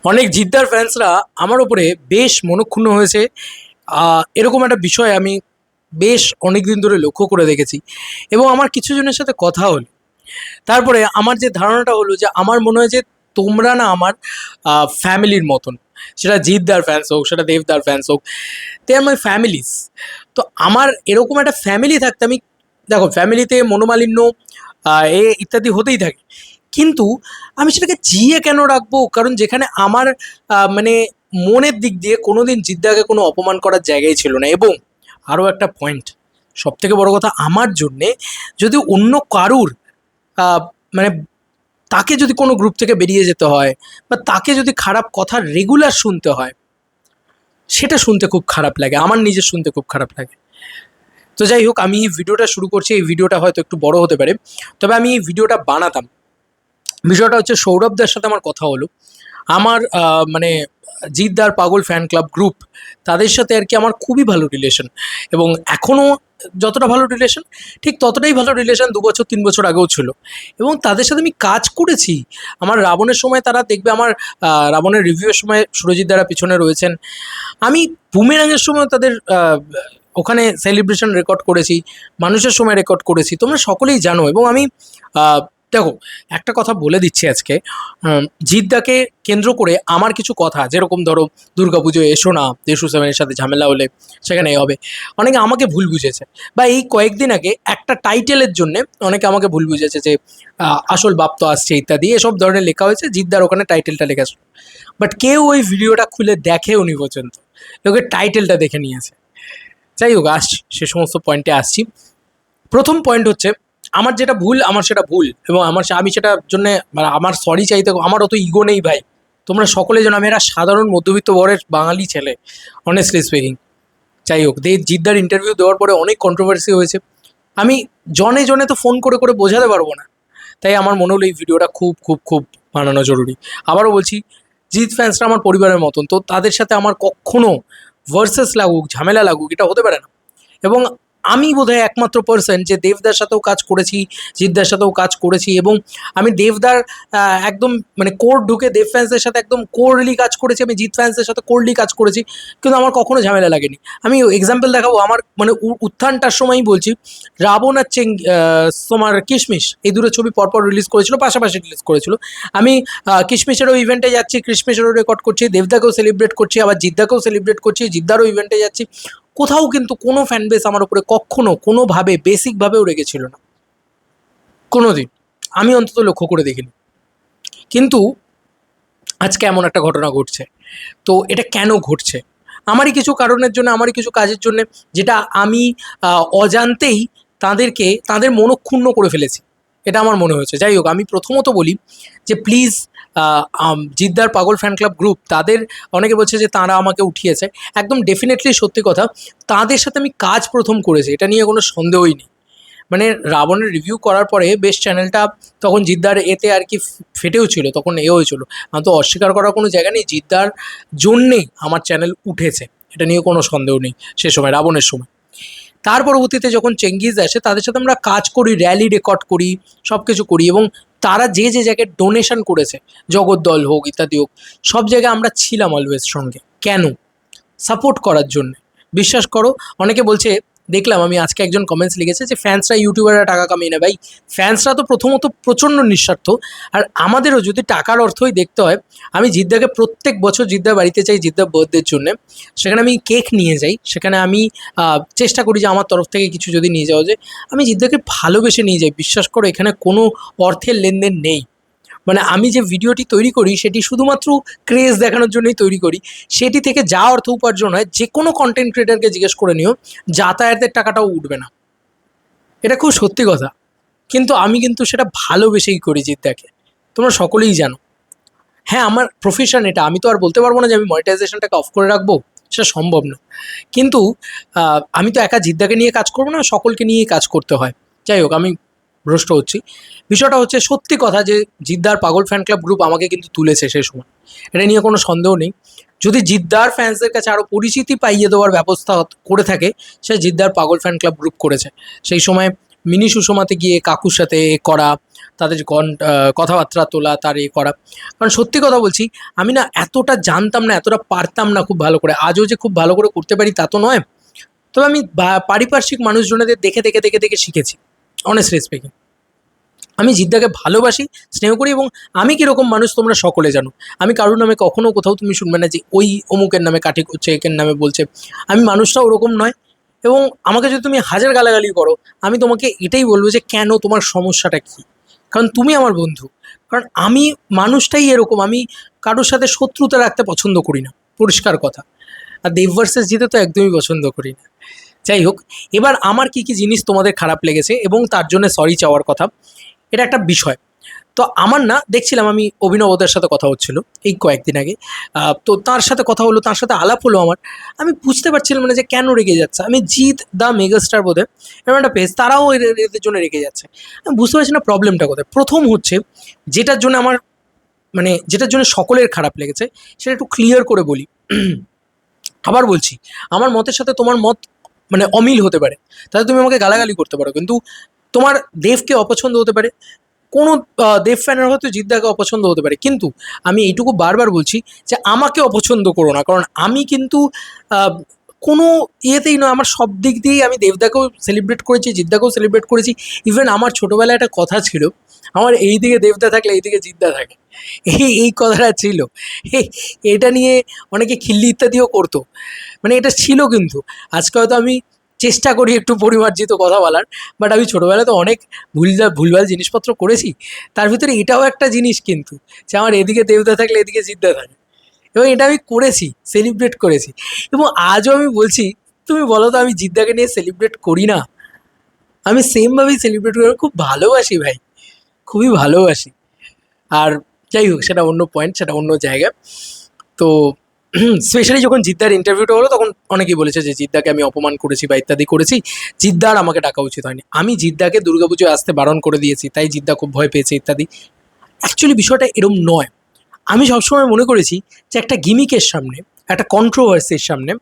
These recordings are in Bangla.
অনেক জিদ্দার ফ্যান্সরা আমার উপরে বেশ মনক্ষুণ্ণ হয়েছে। এরকম একটা বিষয় আমি বেশ অনেক দিন ধরে লক্ষ্য করে দেখেছি এবং আমার কিছু জনের সাথে কথা হলো। তারপরে আমার যে ধারণাটা হলো যে আমার মনে হয় যে তোমরা না আমার ফ্যামিলির মতন। সেটা জিদ্দার ফ্যান্স হোক, সেটা দেবদার ফ্যান্স হোক, দে আর মাই ফ্যামিলিস। তো আমার এরকম একটা ফ্যামিলি থাকতে আমি, দেখো ফ্যামিলিতে মনোমালিন্য ইত্যাদি হতেই থাকে, কিন্তু আমি সেটাকে জিয়ে কেন রাখবো? কারণ যেখানে আমার মানে মনের দিক দিয়ে কোনোদিন জিদ্দাকে কোনো অপমান করার জায়গায় ছিল না। এবং আরও একটা পয়েন্ট, সব থেকে বড় কথা, আমার জন্যে যদি অন্য কারুর আহ, মানে তাকে যদি কোনো গ্রুপ থেকে বেরিয়ে যেতে হয় বা তাকে যদি খারাপ কথা রেগুলার শুনতে হয়, সেটা শুনতে খুব খারাপ লাগে, আমার নিজের শুনতে খুব খারাপ লাগে। তো যাই হোক, আমি এই ভিডিওটা শুরু করছি। এই ভিডিওটা হয়তো একটু বড় হতে পারে, তবে আমি এই ভিডিওটা বানাতাম। বিষয়টা হচ্ছে, সৌরভদার সাথে আমার কথা হলো। আমার মানে জিদ্দার পাগল ফ্যান ক্লাব গ্রুপ, তাদের সাথে আর কি আমার খুবই ভালো রিলেশন। এবং এখনও যতটা ভালো রিলেশন, ঠিক ততটাই ভালো রিলেশন 2 বছর 3 বছর আগেও ছিল। এবং তাদের সাথে আমি কাজ করেছি। আমার রাবণের সময় তারা দেখবে, আমার রাবণের রিভিউয়ের সময় সুরজিৎ দ্বারা পিছনে রয়েছেন। আমি বুমেরাঙের সময় তাদের ওখানে সেলিব্রেশন রেকর্ড করেছি, মানুষের সময় রেকর্ড করেছি, তোমরা সকলেই জানো। এবং আমি দেখো, একটা কথা বলে দিচ্ছি আজকে, জিদ্দাকে কেন্দ্র করে আমার কিছু কথা, যেরকম ধরো দুর্গাপুজোয় এসো না, দেশু সেভেনের সাথে ঝামেলা হলে সেখানে হবে, অনেকে আমাকে ভুল বুঝেছে। বা এই কয়েকদিন আগে একটা টাইটেলের জন্য অনেকে আমাকে ভুল বুঝেছে যে আসল বাপ তো আসছে ইত্যাদি এসব ধরনের লেখা হয়েছে, জিদ্দার ওখানে টাইটেলটা লেখা ছিল। বাট কেউ ওই ভিডিওটা খুলে দেখেও নি পর্যন্ত, লোকের টাইটেলটা দেখে নিয়েছে। যাই হোক, আসছি সে সমস্ত পয়েন্টে আসছি। প্রথম পয়েন্ট হচ্ছে, আমার যেটা ভুল আমার সেটা ভুল, এবং আমি সেটার জন্য মানে আমার সরি চাইতে, আমার অত ইগো নেই ভাই। তোমরা সকলে যেন, আমি একটা সাধারণ মধ্যবিত্ত বরের বাঙালি ছেলে, অনেস্টলি স্পিকিং। যাই হোক, জিদ্দার ইন্টারভিউ দেওয়ার পরে অনেক কন্ট্রোভার্সি হয়েছে। আমি জনে জনে তো ফোন করে করে বোঝাতে পারবো না, তাই আমার মনে হলো এই ভিডিওটা খুব খুব খুব বানানো জরুরি। আবারও বলছি, জিৎ ফ্যান্সরা আমার পরিবারের মতন, তো তাদের সাথে আমার কখনো ভার্সেস লাগুক, ঝামেলা লাগুক, এটা হতে পারে না। এবং আমি বোধহয় একমাত্র পার্সন যে দেবদার সাথেও কাজ করেছি, জিদ্দার সাথেও কাজ করেছি। এবং আমি দেবদার একদম মানে কোর ঢুকে দেব ফ্যান্সদের সাথে একদম কোরলি কাজ করেছি, আমি জিৎ ফ্যান্সদের সাথে কোরলি কাজ করেছি, কিন্তু আমার কখনো ঝামেলা লাগেনি। আমি এক্সাম্পল দেখাবো, আমার মানে উত্থানটার সময়ই বলছি, রাবণ আর তোমার কিশমিশ, এই দুটো ছবি পরপর রিলিজ করেছিল, পাশাপাশি রিলিজ করেছিল। আমি কিশমিশেরও ইভেন্টে যাচ্ছি, কিশমিশেরও রেকর্ড করছি, দেবদাকেও সেলিব্রেট করছি, আবার জিদ্দাকেও সেলিব্রেট করছি, জিদ্দারও ইভেন্টে যাচ্ছি। কোথাও কিন্তু কোনো ফ্যান বেস আমার উপরে কখনো কোনোভাবে বেসিকভাবেও রেগেছিল না, কোনো দিন আমি অন্তত লক্ষ্য করে দেখিনি। কিন্তু আজকে এমন একটা ঘটনা ঘটছে। তো এটা কেন ঘটছে? আমারই কিছু কারণের জন্য, আমারই কিছু কাজের জন্য, যেটা আমি অজান্তেই তাদের মনক্ষুণ্ণ করে ফেলেছি, এটা আমার মনে হয়েছে। যাই হোক, আমি প্রথমত বলি যে প্লিজ, জিদ্দার পাগল ফ্যান ক্লাব গ্রুপ, তাদের অনেকে বলছে যে তারা আমাকে উঠিয়েছে, একদম ডেফিনেটলি সত্যি কথা। তাদের সাথে আমি কাজ প্রথম করেছি, এটা নিয়ে কোনো সন্দেহই নেই। মানে রাবণের রিভিউ করার পরে বেশ চ্যানেলটা তখন জিদ্দার এতে আর কি ফেটেও ছিল, তখন এ হয়েছিল। আমার তো অস্বীকার করার কোনো জায়গা নেই, জিদ্দার জন্যেই আমার চ্যানেল উঠেছে, এটা নিয়ে কোনো সন্দেহ নেই। সে সময় রাবণের সময়, তার পরবর্তীতে যখন চেঙ্গিজ আসে, তাদের সাথে আমরা কাজ করি, র্যালি রেকর্ড করি, সব কিছু করি। এবং তারা যে যে জায়গায় ডোনেশন করেছে, জগদ্দল হোক ইত্যাদি হোক, সব জায়গায় আমরা ছিলাম অলওয়েজ সঙ্গে। কেন? সাপোর্ট করার জন্য। বিশ্বাস করো, অনেকে বলছে, দেখলাম আমি আজকে একজন কমেন্টস লিখেছে যে ফ্যান্সরা ইউটিউবাররা টাকা কামিয়ে নেয়। ভাই, ফ্যান্সরা তো প্রথমত প্রচণ্ড নিঃস্বার্থ। আর আমাদেরও যদি টাকার অর্থই দেখতে হয়, আমি জিদ্দাকে প্রত্যেক বছর জিদ্দার বাড়িতে চাই, জিদ্দার বার্থডের জন্যে। সেখানে আমি কেক নিয়ে যাই, সেখানে আমি চেষ্টা করি যে আমার তরফ থেকে কিছু যদি নিয়ে যাওয়া যায়। আমি জিদ্দাকে ভালোবেসে নিয়ে যাই, বিশ্বাস করো, এখানে কোনো অর্থের লেনদেন নেই। মানে আমি যে ভিডিওটি তৈরি করি সেটি শুধুমাত্র ক্রেজ দেখানোর জন্যই তৈরি করি। সেটি থেকে যা অর্থ উপার্জন হয়, যে কোনো কন্টেন্ট ক্রিয়েটারকে জিজ্ঞেস করে নিও, যাতায়াতের টাকাটাও উঠবে না। এটা খুব সত্যি কথা। কিন্তু আমি কিন্তু সেটা ভালোবেসেই করি জিদ্দাকে, তোমরা সকলেই জানো। হ্যাঁ, আমার প্রফেশন এটা, আমি তো আর বলতে পারবো না যে আমি মনিটাইজেশনটাকে অফ করে রাখবো, সেটা সম্ভব না। কিন্তু আমি তো একা জিদ্দাকে নিয়ে কাজ করবো না, সকলকে নিয়েই কাজ করতে হয়। যাই হোক, আমি ভ্রষ্ট হচ্ছি। বিষয়টা হচ্ছে সত্যি কথা যে জিদ্দার পাগল ফ্যান ক্লাব গ্রুপ আমাকে কিন্তু তুলেছে সেই সময়, এটা নিয়ে কোনো সন্দেহ নেই। যদি জিদ্দার ফ্যান্সদের কাছে আরও পরিচিতি পাইয়ে দেওয়ার ব্যবস্থা করে থাকে, সে জিদ্দার পাগল ফ্যান ক্লাব গ্রুপ করেছে। সেই সময় মিনি সুষমাতে গিয়ে কাকুর সাথে করা, তাদের কথাবার্তা তোলা, তার করা। কারণ সত্যি কথা বলছি, আমি না এতটা জানতাম না, এতটা পারতাম না খুব ভালো করে। আজও যে খুব ভালো করে করতে পারি তা তো নয়। তবে আমি পারিপার্শ্বিক মানুষজনেদের দেখে দেখে দেখে দেখে শিখেছি, অনেস্টলি স্পিকিং। আমি জিদ্দাকে ভালোবাসি, স্নেহ করি, এবং আমি কীরকম মানুষ তোমরা সকলে জানো। আমি কারোর নামে কখনো কোথাও তুমি শুনবে না যে ওই অমুকের নামে কাঠি করছে, একের নামে বলছে। আমি মানুষটা ওরকম নয়। এবং আমাকে যদি তুমি হাজার গালাগালি করো, আমি তোমাকে এটাই বলবো যে কেন, তোমার সমস্যাটা কী। কারণ তুমি আমার বন্ধু। কারণ আমি মানুষটাই এরকম, আমি কারোর সাথে শত্রুতা রাখতে পছন্দ করি না, পরিষ্কার কথা। আর দেব ভার্সেস জিতে তো একদমই পছন্দ করি না। যাই হোক, এবার আমার কি কি জিনিস তোমাদের খারাপ লেগেছে এবং তার জন্য সরি চাওয়ার কথা, এটা একটা বিষয়। তো আমার না, দেখছিলাম আমি অভিনবদের সাথে কথা হচ্ছিল এই কয়েকদিন আগে। তো তার সাথে কথা হলো, তার সাথে আলাপ হলো আমার। আমি বুঝতে পারছিলাম না যে কেন রেগে যাচ্ছে। আমি জিৎ দ্য মেগাস্টার বোধহয় এরকম একটা পেজ, তারাও এদের জন্য রেগে যাচ্ছে। আমি বুঝতে পারছি না প্রবলেমটা কোথায়। প্রথম হচ্ছে, যেটার জন্য আমার, মানে যেটার জন্য সকলের খারাপ লেগেছে, সেটা একটু ক্লিয়ার করে বলি। আবার বলছি, আমার মতের সাথে তোমার মত মানে অমিল হতে পারে, তাহলে তুমি আমাকে গালাগালি করতে পারো, কিন্তু তোমার দেবকে অপছন্দ হতে পারে, কোনো দেব ফ্যানের হয়তো জিদ্দাকে অপছন্দ হতে পারে, কিন্তু আমি এইটুকু বারবার বলছি যে আমাকে অপছন্দ করো না। কারণ আমি কিন্তু আহ, কোনো ইয়েতেই নয়, আমার সব দিক দিয়েই আমি দেবদাকেও সেলিব্রেট করেছি, জিদ্দাকেও সেলিব্রেট করেছি। ইভেন আমার ছোটোবেলায় একটা কথা ছিল, আমার এই দিকে দেবদা থাকলে এই দিকে জিদ্দা থাকে, এই কথাটা ছিল। এটা নিয়ে অনেকে খিল্লি ইত্যাদিও করতো, মানে এটা ছিল। কিন্তু আজকে হয়তো আমি চেষ্টা করি একটু পরিমার্জিত কথা বলার, বাট আমি ছোটোবেলায় তো অনেক ভুলভাল জিনিসপত্র করেছি। তার ভিতরে এটাও একটা জিনিস কিন্তু, যে আমার এদিকে দেবদা থাকলে এদিকে জিদ্দা থাকে, এবং এটা আমি করেছি, সেলিব্রেট করেছি। এবং আজও আমি বলছি, তুমি বলো তো আমি জিদ্দাকে নিয়ে সেলিব্রেট করি না? আমি সেমভাবেই সেলিব্রেট করি, খুব ভালোবাসি ভাই, খুবই ভালোবাসি। আর যাই হোক, সেটা অন্য পয়েন্ট, সেটা অন্য জায়গা। তো স্পেশালি যখন জিদ্দার ইন্টারভিউটা হলো, তখন অনেকেই বলেছে যে জিদ্দাকে আমি অপমান করেছি বা ইত্যাদি করেছি, জিদ্দার আমাকে ডাকা উচিত হয়নি। আমি জিদ্দাকে দুর্গাপুজোয় আসতে বারণ করে দিয়েছি, তাই জিদ্দা খুব ভয় পেয়েছে ইত্যাদি। অ্যাকচুয়ালি বিষয়টা এরম নয়। আমি সবসময় মনে করেছি যে একটা গিমিকের সামনে, একটা কন্ট্রোভার্সির সামনে,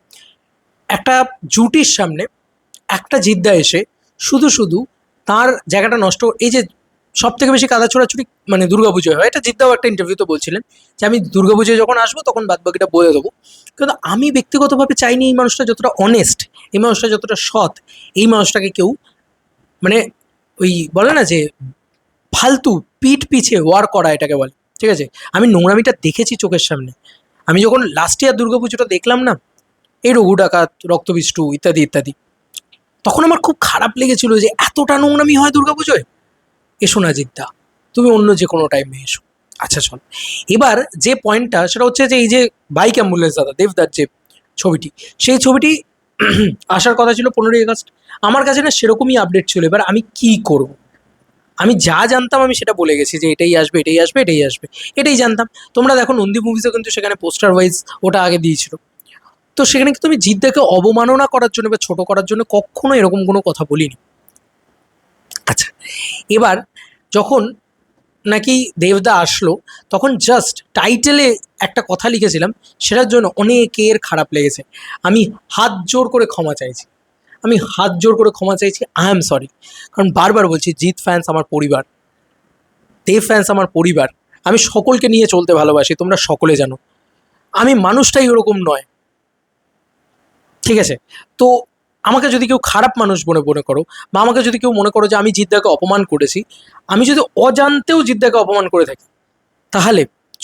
একটা জুটির সামনে একটা জিদ্দা এসে শুধু শুধু তার জায়গাটা নষ্ট, এই যে সব থেকে বেশি কাদা ছোড়াছুড়ি মানে দুর্গাপুজোয় হয়, এটা জিদ্দাও একটা ইন্টারভিউতে বলছিলেন যে আমি দুর্গাপুজোয় যখন আসবো তখন বাদবাকিটা বলে দেবো। কিন্তু আমি ব্যক্তিগতভাবে চাইনি এই মানুষটা যতটা অনেস্ট, এই মানুষটা যতটা সৎ, এই মানুষটাকে কেউ মানে ওই বলে না যে ফালতু পিঠ পিছে ওয়ার করা, এটাকে বলে। ঠিক আছে, আমি নোংরামিটা দেখেছি চোখের সামনে। আমি যখন লাস্ট ইয়ার দুর্গাপুজোটা দেখলাম না, এই রঘু ডাকাত, রক্তবিষ্টু ইত্যাদি ইত্যাদি, তখন আমার খুব খারাপ লেগেছিল যে এতটা নোংরামি হয় দুর্গাপুজোয়। এসো না জিদ্দা, তুমি অন্য যে কোনো টাইমে এসো। আচ্ছা চল, এবার যে পয়েন্টটা সেটা হচ্ছে যে এই যে বাইক অ্যাম্বুলেন্স দাদা দেবদার যে ছবিটি, সেই ছবিটি আসার কথা ছিল 15ই আগস্ট। আমার কাছে না সেরকমই আপডেট ছিল। এবার আমি কি করব? আমি যা জানতাম আমি সেটা বলে গেছি যে এটাই আসবে, এটাই আসবে, এটাই আসবে, এটাই জানতাম। তোমরা দেখো নন্দী মুভিজও কিন্তু সেখানে পোস্টার ওয়াইজ ওটা আগে দিয়েছিল। তো সেখানে কিন্তু আমি জিদ্দাকে অবমাননা করার জন্য বা ছোট করার জন্য কখনো এরকম কোনো কথা বলিনি। আচ্ছা, এবার যখন নাকি দেবদা আসলো, তখন জাস্ট টাইটেলে একটা কথা লিখেছিলাম, সেটার জন্য অনেকের খারাপ লেগেছে। আমি হাত জোর করে ক্ষমা চাইছি, আমি হাত জোর করে ক্ষমা চাইছি, আই এম সরি। কারণ বারবার বলছি, জিৎ ফ্যান্স আমার পরিবার, দেব ফ্যান্স আমার পরিবার। আমি সকলকে নিয়ে চলতে ভালোবাসি, তোমরা সকলে জানো। আমি মানুষটাই ওরকম নয়, ঠিক আছে? তো আমাকে যদি কেউ খারাপ মানুষ মনে মনে করো, বা আমাকে যদি কেউ মনে করো যে আমি জিদ্দাকে অপমান করেছি, আমি যদি অজান্তেও জিদ্দাকে অপমান করে থাকি, তাহলে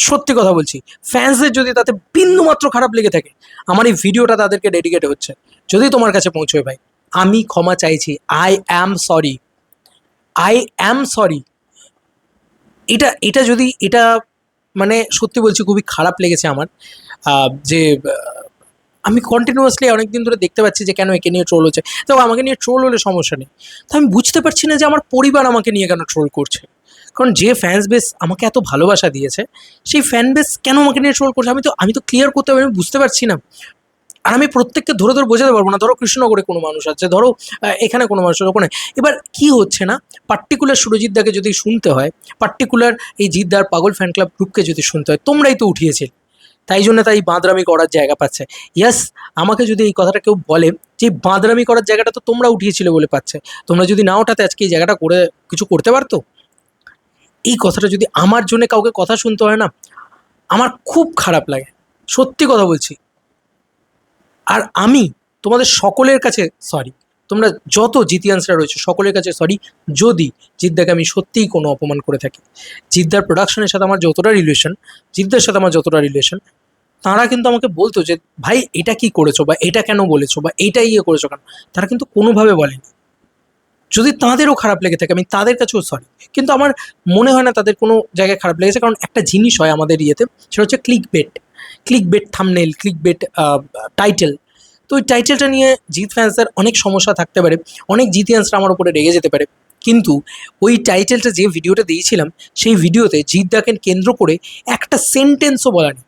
সত্যি কথা বলছি, ফ্যান্সদের যদি তাতে বিন্দুমাত্র খারাপ লেগে থাকে, আমার এই ভিডিওটা তাদেরকে ডেডিকেট হচ্ছে। যদি তোমার কাছে পৌঁছয় ভাই, আমি ক্ষমা চাইছি, I am sorry, I am sorry. এটা এটা যদি এটা মানে সত্যি বলছি, খুবই খারাপ লেগেছে আমার। যে আমি কন্টিনিউয়াসলি অনেকদিন ধরে দেখতে পাচ্ছি যে কেন একে নিয়ে ট্রোল হচ্ছে। তো আমাকে নিয়ে ট্রোল হলে সমস্যা নেই, তো আমি বুঝতে পারছি না যে আমার পরিবার আমাকে নিয়ে কেন ট্রোল করছে। কারণ যে ফ্যান্স বেস আমাকে এত ভালোবাসা দিয়েছে, সেই ফ্যান বেস কেন আমাকে নিয়ে ট্রোল করছে, আমি তো ক্লিয়ার করতে পারি, আমি বুঝতে পারছি না। আর আমি প্রত্যেককে ধরে ধরে বোঝাতে পারবো না। ধরো কৃষ্ণনগরে কোনো মানুষ আছে, ধরো এখানে কোনো মানুষ আছে, ওখানে। এবার কি হচ্ছে না, পার্টিকুলার সুরজিৎ দাকে যদি শুনতে হয়, পার্টিকুলার এই জিদ্দার পাগল ফ্যান ক্লাব গ্রুপকে যদি শুনতে হয়, তোমরাই তো উঠিয়েছিল, তাই জন্য তাই বাঁদরামি করার জায়গা পাচ্ছে। ইয়াস, আমাকে যদি এই কথাটা কেউ বলে যে বাঁদরামি করার জায়গাটা তো তোমরা উঠিয়েছিলে বলে পাচ্ছে, তোমরা যদি না ওঠাতে আজকে এই জায়গাটা করে কিছু করতে পারতো। এই কথাটা যদি আমার জন্য কাউকে কথা শুনতে হয় না, আমার খুব খারাপ লাগে, সত্যি কথা বলছি। আর আমি তোমাদের সকলের কাছে সরি, তোমরা যত জিতিয়ান্সরা রয়েছে সকলের কাছে সরি, যদি জিদ্দাকে আমি সত্যিই কোনো অপমান করে থাকি। জিদ্দার প্রোডাকশনের সাথে আমার যতটা রিলেশন, জিদ্দার সাথে আমার যতটা রিলেশন, তারা কিন্তু আমাকে বলতো যে ভাই এটা কি করেছো, বা এটা কেন বলেছো, বা এইটা ইয়ে করেছো কেন। তারা কিন্তু কোনোভাবে বলেনি। যদি তাদেরও খারাপ লেগে থাকে আমি তাদের কাছেও সরি, কিন্তু আমার মনে হয় না তাদের কোনো জায়গায় খারাপ লেগেছে। কারণ একটা জিনিস হয় আমাদের ইয়েতে, সেটা হচ্ছে click bait thumbnail, click bait title. তো ওই টাইটেলটা নিয়ে জিৎ ফ্যান্সদের অনেক সমস্যা থাকতে পারে, অনেক জিতিয়ান্সরা আমার উপরে রেগে যেতে পারে। কিন্তু ওই টাইটেলটা যে ভিডিওটা দিয়েছিলাম, সেই ভিডিওতে জিদ্দাকে কেন্দ্র করে একটা সেন্টেন্সও বলা নেই।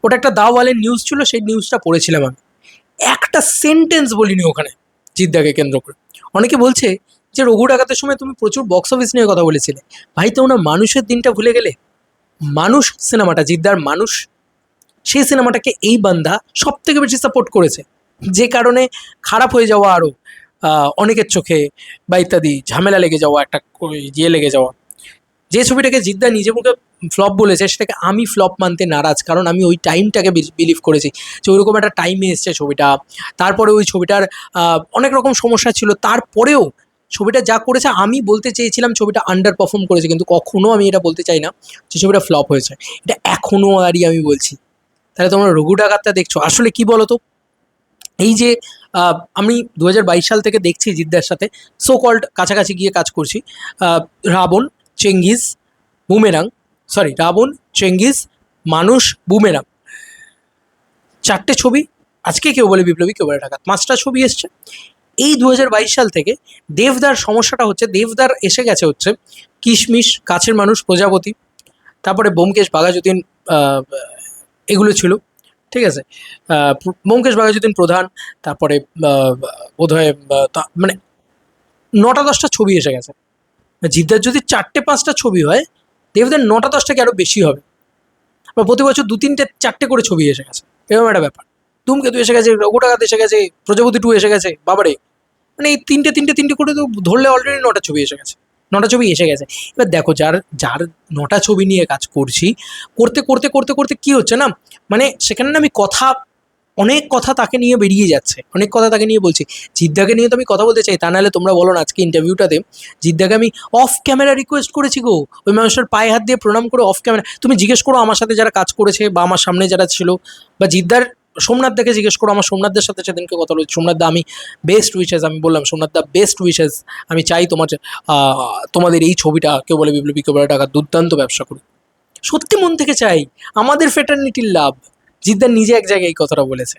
ওটা একটা দাওয়ালের নিউজ ছিল, সেই নিউজটা পড়েছিলাম আমি, একটা সেন্টেন্স বলিনি ওখানে জিদ্দাকে কেন্দ্র করে। অনেকে বলছে যে রঘু ডাকাতের সময় তুমি প্রচুর বক্স অফিস নিয়ে কথা বলেছিলে। ভাই তোমরা মানুষের দিনটা ভুলে গেলে? মানুষ সিনেমাটা, জিদ্দার মানুষ, সেই সিনেমাটাকে এই বান্দা সব থেকে বেশি সাপোর্ট করেছে, যে কারণে খারাপ হয়ে যাওয়া আরও অনেকের চোখে বা ইত্যাদি ঝামেলা লেগে যাওয়া, একটা ইয়ে লেগে যাওয়া। যে ছবিটাকে জিদ্দা নিজে মুখে ফ্লপ বলেছে, সেটাকে আমি ফ্লপ মানতে নারাজ। কারণ আমি ওই টাইমটাকে বিলিভ করেছি যে ওইরকম একটা টাইমে এসছে ছবিটা। তারপরে ওই ছবিটার অনেক রকম সমস্যা ছিল, তারপরেও ছবিটা যা করেছে, আমি বলতে চেয়েছিলাম ছবিটা আন্ডার পারফর্ম করেছে, কিন্তু কখনো আমি এটা বলতে চাই না যে ছবিটা ফ্লপ হয়েছে। এটা এখনও আরই আমি বলছি। তাহলে তোমরা রঘু ডাকাতটা দেখছো, আসলে কি বলো তো, এই যে আমি 2022 সাল থেকে দেখছি জিদ্দার সাথে সো কল্ড কাছাকাছি গিয়ে কাজ করছি। রাবণ, চেঙ্গিজ, বুমেরাং, রাবণ, চেঙ্গিজ, মানুষ, বুমেরাং, চারটে ছবি। আজকে কেউ বলে বিপ্লবী, কেউ বলে ডাকাত, 5টা ছবি এসছে। এই 2022 সাল থেকে দেবদার সমস্যাটা হচ্ছে, দেবদার এসে গেছে হচ্ছে কিশমিশ, কাছের মানুষ, প্রজাপতি, তারপরে ব্যোমকেশ বাঘাযতীন, এগুলো ছিল, ঠিক আছে। ব্যোমকেশ বাঘাযতীন প্রধান, তারপরে বোধহয় মানে 9টা 10টা ছবি এসে গেছে। জিদ্দার যদি 4টে 5টা ছবি হয়, দেবদার 9টা 10টা কি আরও বেশি হবে। বা প্রতি বছর 2 3 4টে করে ছবি এসে গেছে, এরকম একটা ব্যাপার। ধূমকেতু এসে গেছে, রঘু ডাকাত এসে গেছে, প্রজাপতি 2 এসে গেছে, বাবারে। মানে এই তিনটে করে তো ধরলে অলরেডি 9টা ছবি এসে গেছে, 9টা ছবি এসে গেছে। এবার দেখো, যার যার 9টা ছবি নিয়ে কাজ করছি, করতে করতে করতে করতে কী হচ্ছে না, মানে সেখানে না আমি অনেক কথা তাকে নিয়ে বেরিয়ে যাচ্ছে, অনেক কথা তাকে নিয়ে বলছি। জিদ্দাকে নিয়ে তো আমি কথা বলতে চাই, তা নাহলে তোমরা বলো না আজকে ইন্টারভিউটাতে জিদ্দাকে আমি অফ ক্যামেরা রিকোয়েস্ট করেছি গো, ওই মানুষটার পায়ে হাত দিয়ে প্রণাম করে অফ ক্যামেরা। তুমি জিজ্ঞেস করো আমার সাথে যারা কাজ করেছে বা আমার সামনে যারা ছিল, বা জিদ্দার সোমনাথ দাকে জিজ্ঞেস করো, আমার সোমনাথদের সাথে সেদিনকে কথা বলেছি। সোমনাথ দা, আমি বেস্ট উইশেস, আমি বললাম সোমনাথ দা বেস্ট উইশেস, আমি চাই তোমাদের এই ছবিটা, কেউ বলে বিপ্লবী, কেউ বলে টাকা, দুর্দান্ত ব্যবসা করি, সত্যি মন থেকে চাই, আমাদের ফ্রেটার্নিটির লাভ। জিদ্দার নিজে এক জায়গায় এই কথাটা বলেছে।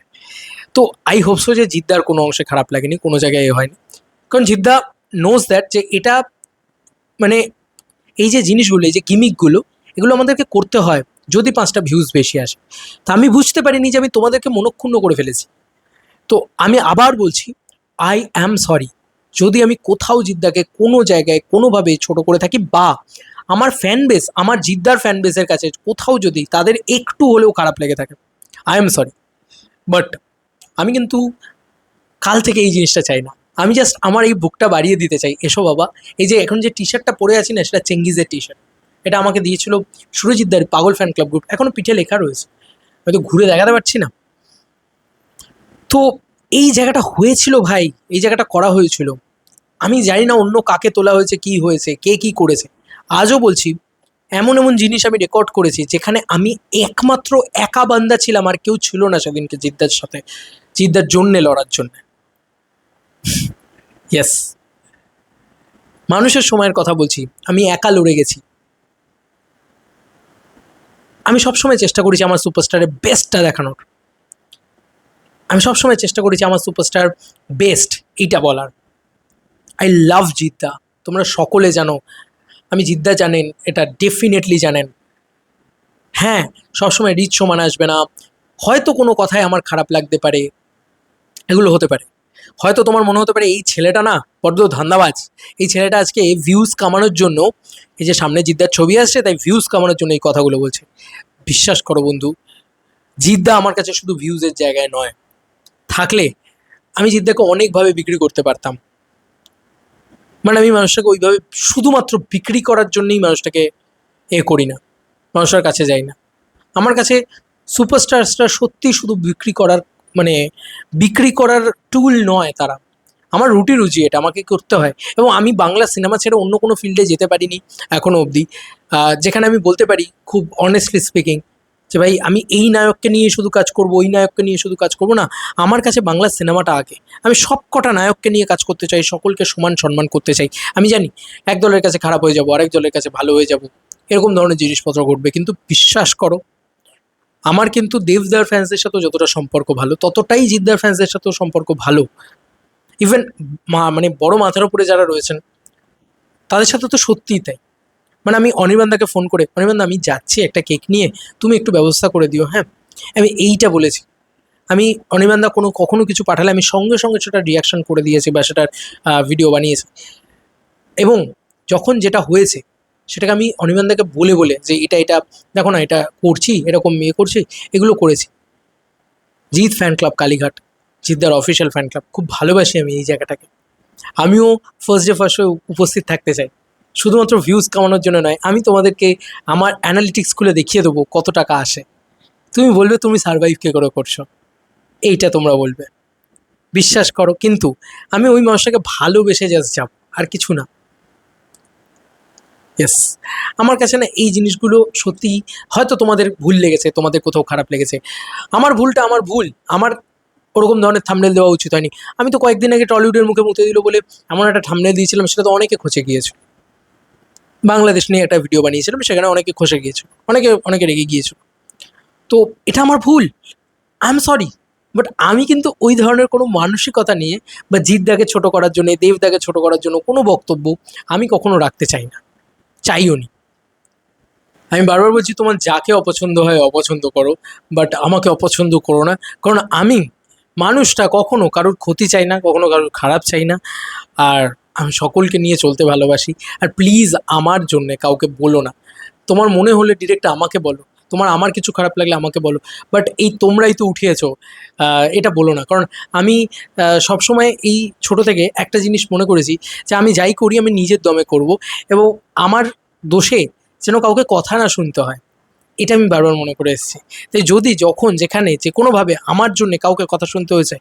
তো আই হোপসো যে জিদ্দার কোনো অংশে খারাপ লাগেনি, কোনো জায়গায় এ হয়নি। কারণ জিদ্দা নোজ দ্যাট যে এটা, মানে এই যে জিনিসগুলো, এই যে গিমিকগুলো, এগুলো আমাদেরকে করতে হয় যদি 5টা ভিউজ বেশি আসে। তা আমি বুঝতে পারিনি যে আমি তোমাদেরকে মনক্ষুণ্ণ করে ফেলেছি। তো আমি আবার বলছি, আই অ্যাম সরি যদি আমি কোথাও জিদ্দাকে কোনো জায়গায় কোনোভাবে ছোট করে থাকি, বা আমার ফ্যান বেস, আমার জিদ্দার ফ্যান বেসের কাছে কোথাও যদি তাদের একটু হলেও খারাপ লেগে থাকে, আই এম সরি। বাট আমি কিন্তু কাল থেকে এই জিনিসটা চাই না। আমি জাস্ট আমার এই বুকটা বাড়িয়ে দিতে চাই, এসো বাবা। এই যে এখন যে টি শার্টটা পরে আছি না, সেটা চেঙ্গিজের টি শার্ট। এটা আমাকে দিয়েছিল সুরজিৎদার পাগল ফ্যান ক্লাব গ্রুপ, এখনও পিঠে লেখা রয়েছে, হয়তো ঘুরে দেখাতে পারছি না। তো এই জায়গাটা হয়েছিল ভাই, এই জায়গাটা করা হয়েছিল। আমি জানি না অন্য কাকে তোলা হয়েছে, কি হয়েছে, কে কি করেছে। আজও বলছি, এমন এমন জিনিস আমি রেকর্ড করেছি যেখানে আমি একমাত্র একা বান্দা ছিলাম, আর কেউ ছিল না সেদিনকে জিদ্দার সাথে, জিদ্দার জন্যে লড়ার জন্য। ইয়েস, মানুষের সময়ের কথা বলছি, আমি একা লড়ে গেছি। আমি সবসময় চেষ্টা করেছি আমার সুপারস্টারের বেস্টটা দেখানোর, আমি সবসময় চেষ্টা করেছি আমার সুপারস্টার বেস্ট এইটা বলার। আই লাভ জিদ্দা, তোমরা সকলে জানো, আমি জিদ্দা জানেন, এটা ডেফিনেটলি জানেন। হ্যাঁ, সবসময় রিচ সমান আসবে না, হয়তো কোনো কথায় আমার খারাপ লাগতে পারে, এগুলো হতে পারে। হয়তো তোমার মনে হতে পারে এই ছেলেটা না বড্ড ধান্দাবাজ, এই ছেলেটা আজকে ভিউজ কামানোর জন্য, এই যে সামনে জিদ্দার ছবি আসছে তাই ভিউজ কামানোর জন্য এই কথাগুলো বলছে। বিশ্বাস করো বন্ধু, জিদ্দা আমার কাছে শুধু ভিউজের জায়গায় নয়, থাকলে আমি জিদ্দাকে অনেকভাবে বিক্রি করতে পারতাম। মানে আমি মানুষটাকে ওইভাবে শুধুমাত্র বিক্রি করার জন্যই মানুষটাকে করি না, মানুষের কাছে যাই না। আমার কাছে সুপারস্টারসরা সত্যি শুধু মানে বিক্রি করার টুল নয় তারা। আমার রুজি এটা, আমাকে করতে হয়। এবং আমি বাংলা সিনেমা ছেড়ে অন্য কোনো ফিল্ডে যেতে পারিনি এখনও অবধি, যেখানে আমি বলতে পারি খুব অনেস্টলি স্পিকিং যে ভাই আমি এই নায়ককে নিয়ে শুধু কাজ করব, ওই নায়ককে নিয়ে শুধু কাজ করব না। আমার কাছে বাংলা সিনেমাটা আগে। আমি সব কটা নায়ককে নিয়ে কাজ করতে চাই, সকলকে সমান সম্মান করতে চাই। আমি জানি এক দলের কাছে খারাপ হয়ে যাব, আরেক দলের কাছে ভালো হয়ে যাব, এরকম ধরনের জিনিসপত্র ঘটবে, কিন্তু বিশ্বাস করো আমার কিন্তু দেবদার ফ্যান্সদের সাথেও যতটা সম্পর্ক ভালো, ততটাই জিদ্দার ফ্যান্সদের সাথেও সম্পর্ক ভালো। ইভেন মানে বড় মাথার উপরে যারা রয়েছেন তাদের সাথে তো সত্যিই তাই। মানে আমি অনির্বাণদাকে ফোন করে, অনির্বাণদা আমি যাচ্ছি একটা কেক নিয়ে, তুমি একটু ব্যবস্থা করে দিও, হ্যাঁ, আমি এইটা বলেছি। আমি অনির্বাণদা কখনো কিছু পাঠালে আমি সঙ্গে সঙ্গে সেটা রিয়াকশন করে দিয়েছি বা সেটার ভিডিও বানিয়েছি। এবং যখন যেটা হয়েছে সেটাকে আমি অনির্বাণদাকে বলে যে এটা দেখো না, এটা করছি, এরকম করছি, এগুলো করেছি। জিৎ ফ্যান ক্লাব কালীঘাট, জিদ্দার অফিসিয়াল ফ্যান ক্লাব, খুব ভালোবাসি আমি এই জায়গাটাকে। আমিও ফার্স্ট ডে উপস্থিত থাকতে চাই, শুধুমাত্র ভিউজ কামানোর জন্য নয়। আমি তোমাদেরকে আমার অ্যানালিটিক্স খুলে দেখিয়ে দেবো কত টাকা আসে। তুমি বলবে তুমি সার্ভাইভ কে করে করছো, এইটা তোমরা বলবে, বিশ্বাস করো। কিন্তু আমি ওই মানুষটাকে ভালোবেসে জাস্ট যাব, আর কিছু না। ইয়েস, আমার কাছে না এই জিনিসগুলো সত্যি, হয়তো তোমাদের ভুল লেগেছে, তোমাদের কোথাও খারাপ লেগেছে, আমার ভুলটা আমার ভুল। আমার ওরকম ধরনের থাম্বনেল দেওয়া উচিত হয়নি। আমি তো কয়েকদিন আগে টলিউডের মুখে মুতে দিল বলে এমন একটা থাম্বনেল দিয়েছিলাম, সেটা তো অনেকে খচে গিয়েছিল। বাংলাদেশ নিয়ে একটা ভিডিও বানিয়েছিলাম, সেখানে অনেকে খসে গিয়েছিল, অনেকে রেগে গিয়েছিল। তো এটা আমার ভুল, আই এম সরি। বাট আমি কিন্তু ওই ধরনের কোনো মানসিকতা নিয়ে বা জিদ্দাকে ছোট করার জন্য, দেবদাকে ছোট করার জন্য কোনো বক্তব্য আমি কখনো রাখতে চাই না, চাইও নি। আমি বারবার বলছি তোমার যাকে অপছন্দ হয় অপছন্দ করো, বাট আমাকে অপছন্দ করো না। কারণ আমি মানুষটা কখনো কারোর ক্ষতি চাই না, কখনো কারোর খারাপ চাই না। আর আমি সকলকে নিয়ে চলতে ভালোবাসি। আর প্লিজ আমার জন্যে কাউকে বলো না, তোমার মনে হলে ডিরেক্ট আমাকে বলো, তোমার আমার কিছু খারাপ লাগলে আমাকে বলো। বাট এই তোমরাই তো উঠিয়েছো, এটা বলো না। কারণ আমি সবসময় এই ছোট থেকে একটা জিনিস মনে করেছি যে আমি যাই করি আমি নিজের দমে করব, এবং আমার দোষে যেন কাউকে কথা না শুনতে হয়, এটা আমি বারবার মনে করে এসেছি। তাই যদি যখন যেখানে যে কোনোভাবে আমার জন্যে কাউকে কথা শুনতে হয়েছে,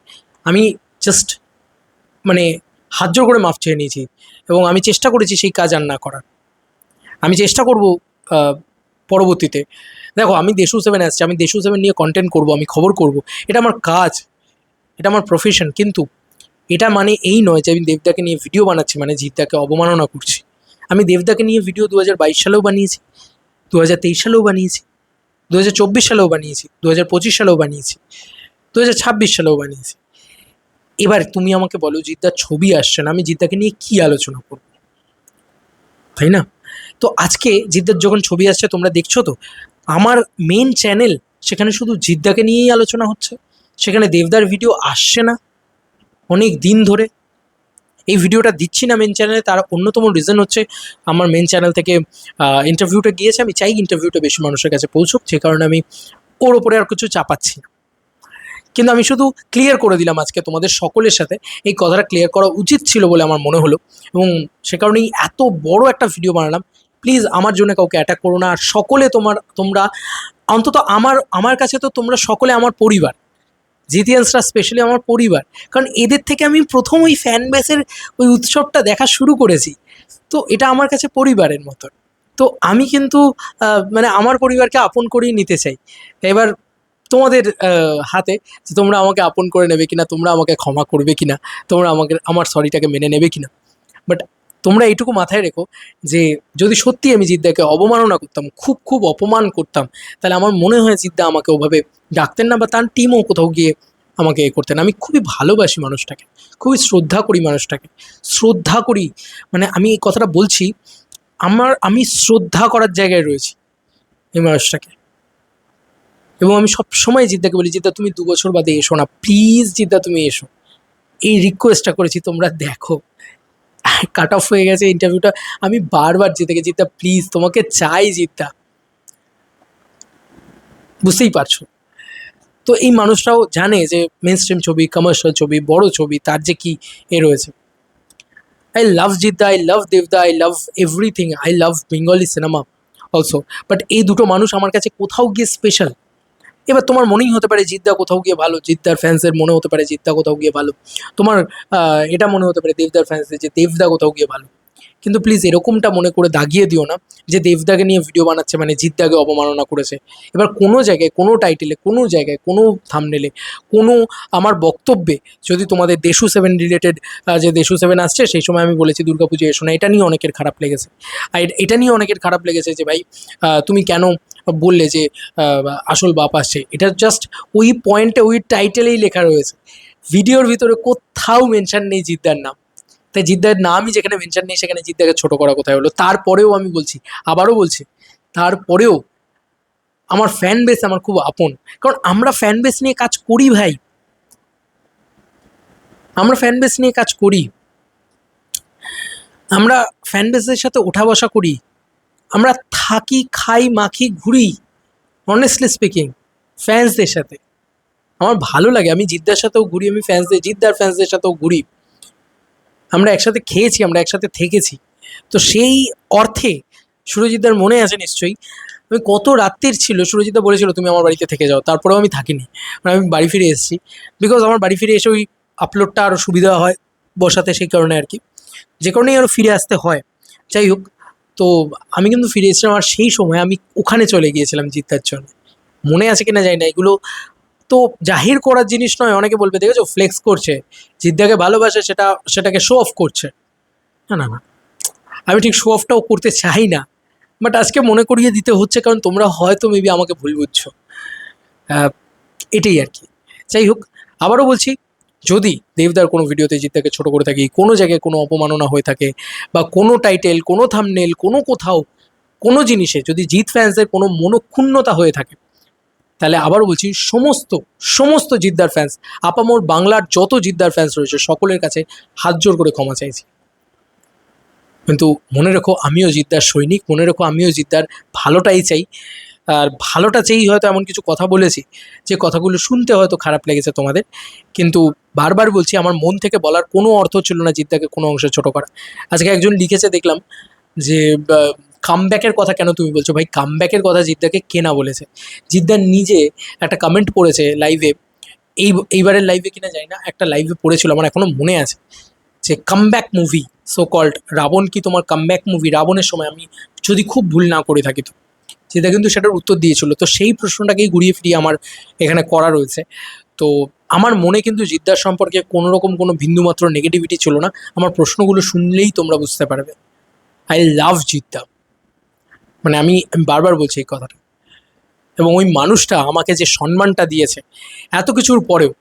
আমি জাস্ট মানে হাত জোড় করে মাফ চেয়ে নিয়েছি। এবং আমি চেষ্টা করেছি সেই কাজ আর না করার। আমি চেষ্টা করব পরবর্তীতে। দেখো আমি দেশু 7 আসছি, আমি দেশু 7 নিয়ে কন্টেন্ট করব, আমি খবর করব, এটা আমার কাজ, এটা আমার প্রফেশন। কিন্তু এটা মানে এই নয় যে আমি দেবদাকে নিয়ে ভিডিও বানাচ্ছি মানে জিদ্দাকে অবমাননা করছি। আমি দেবদাকে নিয়ে ভিডিও 2022 সালেও বানিয়েছি, 2023 সালেও বানিয়েছি, 2024 সালেও বানিয়েছি, 2025 সালেও বানিয়েছি, 2026 সালেও বানিয়েছি। এবার তুমি আমাকে বলো জিদ্দার ছবি আসছে না, আমি জিদ্দাকে নিয়ে কী আলোচনা করব, তাই না? তো আজকে জিদ্দার যখন ছবি আসছে তোমরা দেখছো তো, আমার মেন চ্যানেল সেখানে শুধু জিদ্দাকে নিয়েই আলোচনা হচ্ছে, সেখানে দেবদার ভিডিও আসছে না অনেক দিন ধরে। এই ভিডিওটা দিচ্ছি না মেন চ্যানেলে, তার অন্যতম রিজন হচ্ছে আমার মেন চ্যানেল থেকে ইন্টারভিউটা গিয়েছে, আমি চাই ইন্টারভিউটা বেশি মানুষের কাছে পৌঁছুক, যে কারণে আমি ওর ওপরে আর কিছু চাপাচ্ছি না। কিন্তু আমি শুধু ক্লিয়ার করে দিলাম আজকে তোমাদের সকলের সাথে, এই কথাটা ক্লিয়ার করা উচিত ছিল বলে আমার মনে হলো, এবং সে কারণেই এত বড় একটা ভিডিও বানালাম। প্লিজ আমার জন্য কাউকে অ্যাটাক করো না। আর সকলে তোমরা অন্তত আমার কাছে তো তোমরা সকলে আমার পরিবার, জিতিয়ান্সরা স্পেশালি আমার পরিবার। কারণ এদের থেকে আমি প্রথম ওই ফ্যান বেসের ওই উৎসবটা দেখা শুরু করেছি, তো এটা আমার কাছে পরিবারের মতন। তো আমি কিন্তু মানে আমার পরিবারকে আপন করেই নিতে চাই। এবার তোমাদের হাতে যে তোমরা আমাকে আপন করে নেবে কিনা, তোমরা আমাকে ক্ষমা করবে কিনা, তোমরা আমার সরিটাকে মেনে নেবে কিনা। বাট তোমরা এইটুকু মাথায় রেখো যে যদি সত্যি আমি জিদ্দাকে অবমাননা করতাম, খুব খুব অপমান করতাম, তাহলে আমার মনে হয় জিদ্দা আমাকে ওভাবে ডাকতেন না, বা তার টিমও কোথাও গিয়ে আমাকে করতেন। আমি খুবই ভালোবাসি মানুষটাকে, খুবই শ্রদ্ধা করি মানুষটাকে, শ্রদ্ধা করি। মানে আমি এই কথাটা বলছি, আমি শ্রদ্ধা করার জায়গায় রয়েছি এই মানুষটাকে। এবং আমি সবসময় জিদ্দাকে বলি, জিদ্দা তুমি 2 বছর বাদে এসো না, প্লিজ জিদ্দা তুমি এসো, এই রিকোয়েস্টটা করেছি। তোমরা দেখো কাট অফ হয়ে গেছে ইন্টারভিউটা, আমি বারবার জিদ্দাকে, জিদ্দা প্লিজ তোমাকে চাই জিদ্দা, বুঝতেই পারছো। তো এই মানুষটাও জানে যে মেন স্ট্রিম ছবি, কমার্শিয়াল ছবি, বড় ছবি, তার যে কি রয়েছে। I love Jeetda, I love দেবদা, I love everything, I love Bengali cinema also. But এই দুটো মানুষ আমার কাছে কোথাও গিয়ে স্পেশাল। এবার তোমার মনেই হতে পারে জিদ্দা কোথাও গিয়ে ভালো, জিদ্দার ফ্যান্সের মনে হতে পারে জিদ্দা কোথাও গিয়ে ভালো, তোমার এটা মনে হতে পারে দেবদার ফ্যান্সের যে দেবদা কোথাও গিয়ে ভালো। কিন্তু প্লিজ এরকমটা মনে করে দাগিয়ে দিও না যে দেবদাকে নিয়ে ভিডিও বানাচ্ছে মানে জিদ্দাকে অবমাননা করেছে। এবার কোনো জায়গায়, কোনো টাইটেলে, কোনো জায়গায়, কোনো থাম্বনেলে, কোনো আমার বক্তব্যে যদি তোমাদের দেশু সেভেন রিলেটেড, যে দেশু সেভেন আসছে সেই সময় আমি বলেছি দুর্গাপুজো এসো না, এটা নিয়ে অনেকের খারাপ লেগেছে। আর এটা নিয়ে অনেকের খারাপ লেগেছে যে ভাই তুমি কেন বললে যে আসল বাপ আসছে। এটা জাস্ট ওই পয়েন্টে ওই টাইটেলেই লেখা রয়েছে, ভিডিওর ভিতরে কোথাও মেনশন নেই জিদ্দার নাম। তাই জিদ্দার নামই যেখানে মেনশন নেই সেখানে জিদ্দাকে ছোট করা কোথায় হলো। তারপরেও আমি বলছি, আবারও বলছি, তারপরেও আমার ফ্যান বেস আমার খুব আপন, কারণ আমরা ফ্যান বেস নিয়ে কাজ করি ভাই, আমরা ফ্যান বেস নিয়ে কাজ করি, আমরা ফ্যান বেসের সাথে ওঠা বসা করি, আমরা থাকি, খাই, মাখি, ঘুরি। অনেস্টলি স্পিকিং ফ্যান্সদের সাথে আমার ভালো লাগে, আমি জিদ্দার সাথেও ঘুরি, আমি জিদ্দার ফ্যান্সদের সাথেও ঘুরি, আমরা একসাথে খেয়েছি, আমরা একসাথে থেকেছি। তো সেই অর্থে সুরজিৎদার মনে আছে নিশ্চয়ই, আমি কত রাত্রির ছিল, সুরজিৎদা বলেছিল তুমি আমার বাড়িতে থেকে যাও, তারপরেও আমি থাকিনি, মানে আমি বাড়ি ফিরে এসেছি। বিকজ আমার বাড়ি ফিরে এসে ওই আপলোডটা আরও সুবিধা হয় বসাতে, সেই কারণে আর কি, যে কারণেই আরও ফিরে আসতে হয়। যাই হোক, তো আমি কিন্তু ফিরে এসেছিলাম, আর সেই সময় আমি ওখানে চলে গিয়েছিলাম জিদ্দার জন্য। মনে আছে কিনা জানি না, এগুলো তো জাহির করার জিনিস নয়। অনেকে বলবে দেখেছো ফ্লেক্স করছে, জিদ্দাকে ভালোবাসে, সেটাকে শো অফ করছে। না না না, আমি ঠিক শো অফটাও করতে চাই না, বাট আজকে মনে করিয়ে দিতে হচ্ছে, কারণ তোমরা হয়তো মেবি আমাকে ভুল বুঝছো। আহ, এটাই আর কি। যাই হোক, আবারও বলছি, যদি দেবদার কোনো ভিডিওতে জিদ্দাকে ছোট করে থাকি, কোনো জায়গায় কোনো অপমাননা হয়ে থাকে, বা কোনো টাইটেল, কোনো থাম্বনেল, কোনো কোথাও, কোনো জিনিসে যদি জিৎ ফ্যান্সদের কোনো মনক্ষুণ্ণতা হয়ে থাকে, তাহলে আবারও বলছি, সমস্ত সমস্ত জিদ্দার ফ্যান্স, আপামোর বাংলার যত জিদ্দার ফ্যান্স রয়েছে সকলের কাছে হাত জোর করে ক্ষমা চাইছি। কিন্তু মনে রেখো আমিও জিদ্দার সৈনিক, মনে রেখো আমিও জিদ্দার ভালোটাই চাই। আর ভালোটা চেয়েই হয়তো এমন কিছু কথা বলেছি যে কথাগুলো শুনতে হয়তো খারাপ লেগেছে তোমাদের, কিন্তু বারবার বলছি আমার মন থেকে বলার কোনো অর্থ ছিল না জিদ্দাকে কোনো অংশে ছোটো করা। আজকে একজন লিখেছে দেখলাম যে কামব্যাকের কথা কেন তুমি বলছো, ভাই কামব্যাকের কথা জিদ্দাকে কে না বলেছে। জিদ্দার নিজে একটা কমেন্ট পড়েছে লাইভে, এইবারের লাইভে কিনা যায় না, একটা লাইভে পড়েছিল, আমার এখনো মনে আছে, যে comeback movie so called Raavan কি তোমার কামব্যাক মুভি, রাবণের সময় আমি যদি খুব ভুল না করে থাকি তো, যেটা কিন্তু সেটার উত্তর দিয়েছিল। তো সেই প্রশ্নটাকেই ঘুরিয়ে ফিরিয়ে আমার এখানে করা রয়েছে। তো আমার মনে কিন্তু জিদ্দার সম্পর্কে কোনো রকম কোনো বিন্দুমাত্র নেগেটিভিটি ছিল না, আমার প্রশ্নগুলো শুনলেই তোমরা বুঝতে পারবে। আই লাভ জিদ্দা, মানে আমি বারবার বলছি এই কথাটা। এবং ওই মানুষটা আমাকে যে সম্মানটা দিয়েছে এত কিছুর পরেও,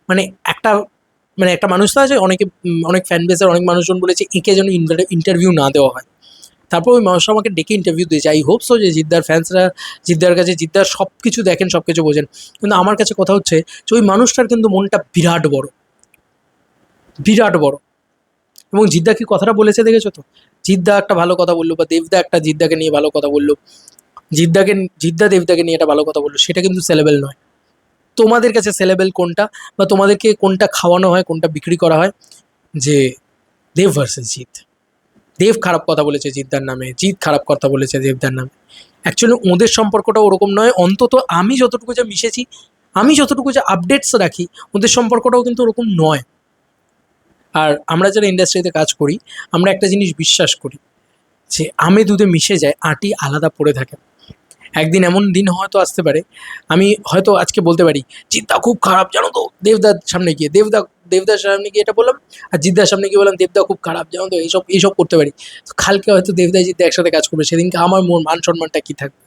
মানে একটা মানে একটা মানুষ তো আছে, অনেকে অনেক ফ্যান বেসের অনেক মানুষজন বলেছে একে যেন ইন্টারভিউ না দেওয়া হয়। তারপর ওই মানুষটা আমাকে ডেকে ইন্টারভিউ দিয়েছে। আই হোপ সো যে জিদ্দার ফ্যান্সরা জিদ্দার কাছে জিদ্দার সব কিছু দেখেন, সব কিছু বোঝেন। কিন্তু আমার কাছে কথা হচ্ছে যে ওই মানুষটার কিন্তু মনটা বিরাট বড়, বিরাট বড়। এবং জিদ্দা কি কথাটা বলেছে দেখেছো তো, জিদ্দা একটা ভালো কথা বললো, বা দেবদা একটা জিদ্দাকে নিয়ে ভালো কথা বললো, জিদ্দা দেবদাকে নিয়ে একটা ভালো কথা বললো, সেটা কিন্তু সেলেবেল নয়। তোমাদের কাছে সেলেবেল কোনটা, বা তোমাদেরকে কোনটা খাওয়ানো হয়, কোনটা বিক্রি করা হয়, যে দেব ভার্সেস জিৎ, দেব খারাপ কথা বলেছে জিদ্দার নামে, জিৎ খারাপ কথা বলেছে দেবদার নামে। অ্যাকচুয়ালি ওদের সম্পর্কটা ওরকম নয়, অন্তত আমি যতটুকু যা মিশেছি, আমি যতটুকু যা আপডেটস রাখি, ওদের সম্পর্কটাও কিন্তু ওরকম নয়। আর আমরা যারা ইন্ডাস্ট্রিতে কাজ করি, আমরা একটা জিনিস বিশ্বাস করি, যে আমে দুধে মিশে যায়, আটি আলাদা পড়ে থাকে। একদিন এমন দিন হয়তো আসতে পারে, আমি হয়তো আজকে বলতে পারি জিদ্দা খুব খারাপ জানো তো, দেবদার সামনে গিয়ে দেবদার সামনে গিয়ে এটা বললাম, আর জিদ্দার সামনে গিয়ে বললাম দেবদা খুব খারাপ জানো তো, এইসব এইসব করতে পারি। তো কালকে হয়তো দেবদা জিদ্দা একসাথে কাজ করবে, সেদিনকে আমার মান সম্মানটা কী থাকবে,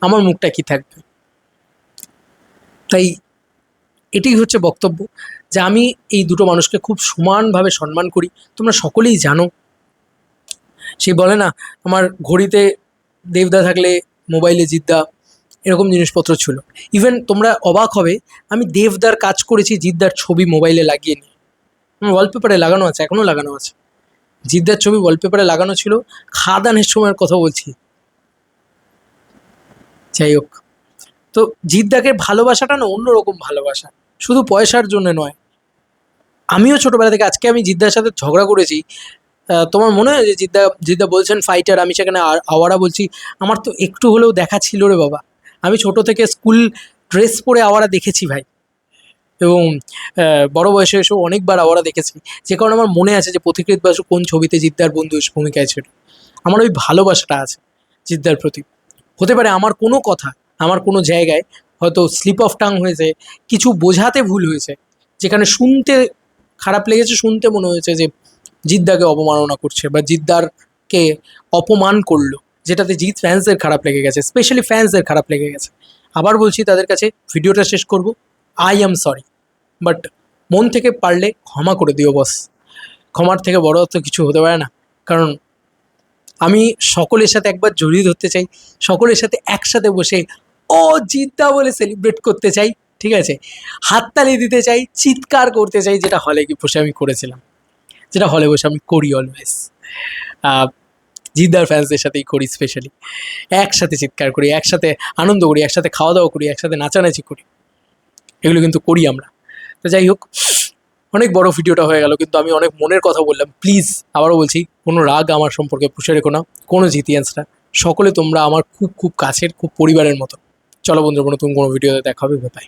আমার মুখটা কী থাকবে। তাই এটাই হচ্ছে বক্তব্য, যে আমি এই দুটো মানুষকে খুব সমানভাবে সম্মান করি। তোমরা সকলেই জানো, সেই বলে না আমার ঘড়িতে দেবদা থাকলে মোবাইলে জিদ্দা, এরকম জিনিসপত্র ছিল। ইভেন তোমরা অবাক হবে, আমি দেবদার কাজ করেছি জিদ্দার ছবি মোবাইলে লাগিয়ে নিয়ে, আমার ওয়ালপেপারে লাগানো আছে, এখনও লাগানো আছে, জিদ্দার ছবি ওয়ালপেপারে লাগানো ছিল, খাদানের সময়ের কথা বলছি। যাই হোক, তো জিদ্দাকে ভালোবাসাটা না অন্যরকম ভালোবাসা, শুধু পয়সার জন্য নয়। আমিও ছোটোবেলা থেকে, আজকে আমি জিদ্দার সাথে ঝগড়া করেছি তোমার মনে হয় যে জিদ্দা জিদ্দা বলছেন ফাইটার, আমি সেখানে আওয়ারা বলছি? আমার তো একটু হলেও দেখা ছিল রে বাবা। আমি ছোট থেকে স্কুল ড্রেস পরে আওয়ারা দেখেছি ভাই, এবং বড় বয়সে এসেও অনেকবার আওয়ারা দেখেছি। যে কারণে আমার মনে আছে যে পথিকৃৎ বাসু কোন ছবিতে জিদ্দার বন্ধু ভূমিকায় ছিল। আমার ওই ভালোবাসাটা আছে জিদ্দার প্রতি। হতে পারে আমার কোনো কথা, আমার কোনো জায়গায় হয়তো স্লিপ অফ টাং হয়েছে, কিছু বোঝাতে ভুল হয়েছে, যেখানে শুনতে খারাপ লেগেছে, শুনতে মনে হয়েছে যে জিদ্দাকে অবমাননা করছে বা জিদ্দারকে অপমান করলো, যেটাতে জিৎ ফ্যান্সদের খারাপ লেগে গেছে, স্পেশালি ফ্যান্সদের খারাপ লেগে গেছে। আবার বলছি তাদের কাছে, ভিডিওটা শেষ করব, আই অ্যাম সরি, বাট মন থেকে পারলে ক্ষমা করে দিও বস। ক্ষমার থেকে বড় তো কিছু হতে পারে না। কারণ আমি সকলের সাথে একবার জড়িয়ে ধরতে চাই, সকলের সাথে একসাথে বসে ও জিদ্দা বলে সেলিব্রেট করতে চাই, ঠিক আছে, হাততালি দিতে চাই, চিৎকার করতে চাই, যেটা হলে কি বসে আমি করেছিলাম, যেটা হলে বসে আমি করি অলওয়েজ। জিদ্দার ফ্যান্সদের সাথেই করি স্পেশালি। একসাথে চিৎকার করি, একসাথে আনন্দ করি, একসাথে খাওয়া দাওয়া করি, একসাথে নাচানাচি করি, এগুলো কিন্তু করি আমরা। তো যাই হোক, অনেক বড় ভিডিওটা হয়ে গেল, কিন্তু আমি অনেক মনের কথা বললাম। প্লিজ আবারও বলছি, কোনো রাগ আমার সম্পর্কে পুষে রেখো না, কোনো জিতিয়ান্সরা, সকলে তোমরা আমার খুব খুব কাছের, খুব পরিবারের মতো। চলো বন্ধুরা, নতুন কোনো ভিডিওতে দেখা হবে, বাই।